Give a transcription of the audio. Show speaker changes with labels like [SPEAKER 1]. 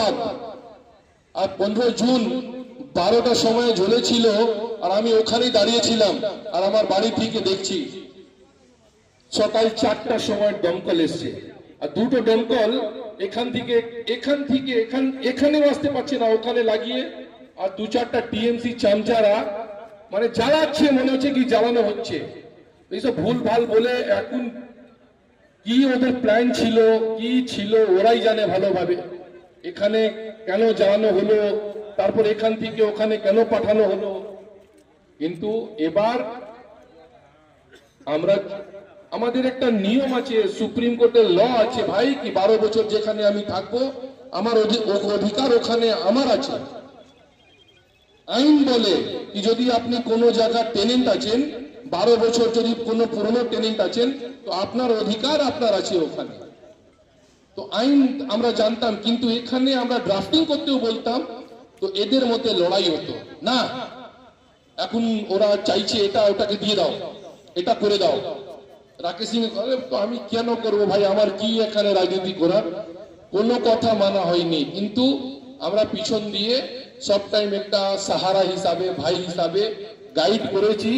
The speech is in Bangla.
[SPEAKER 1] রাত। আর 15 জুন 12টার সময় জ্বলেছিল, আর আমি ওখানেই দাঁড়িয়েছিলাম। আর আমার বাড়ি থেকে দেখছি সকাল 4টার সময় দমকল এসছে, আর দুটো দমকল এখান থেকে এখানেও আসতে পারছে না, ওখানে লাগিয়ে, আর 2-4টা টিএমসি চামচারা মানে জ্বালাচ্ছে, মনে হচ্ছে কি জ্বালানো হচ্ছে। এইসব ভুল ভাল বলে এখন কি ওদের প্ল্যান ছিল, কি ছিল ওরাই জানে ভালোভাবে। এখানে কেন জ্বালানো হলো, তারপর এখান থেকে ওখানে কেন পাঠানো হলো। কিন্তু এবার আমরা, আমাদের একটা নিয়ম আছে, সুপ্রিম কোর্টের ল আছে ভাই, কি 12 বছর যেখানে আমি থাকবো আমার অধিকার ওখানে আমার আছে। আইন বলে কি যদি আপনি কোনো জায়গায় টেনেন্ট আছেন, 12 বছর যদি কোনো পুরনো টেনেন্ট আছেন, তো আপনার অধিকার আপনার আছে ওখানে। তো আইন আমরা জানতাম, কিন্তু এখানে আমরা ড্রাফটিং করতেও বলতাম, তো এদের মধ্যে লড়াই হতো না। এখন ওরা চাইছে এটা ওটাকে দিয়ে দাও, এটা করে দাও। রাকেশ সিং তো আমি কেন করব ভাই, আমার কি এখানে রাজনীতি করার। কোনো কথা মানা হয়নি, কিন্তু আমরা পিছন দিয়ে সব টাইম একটা সাহারা হিসাবে, ভাই হিসাবে গাইড করেছি।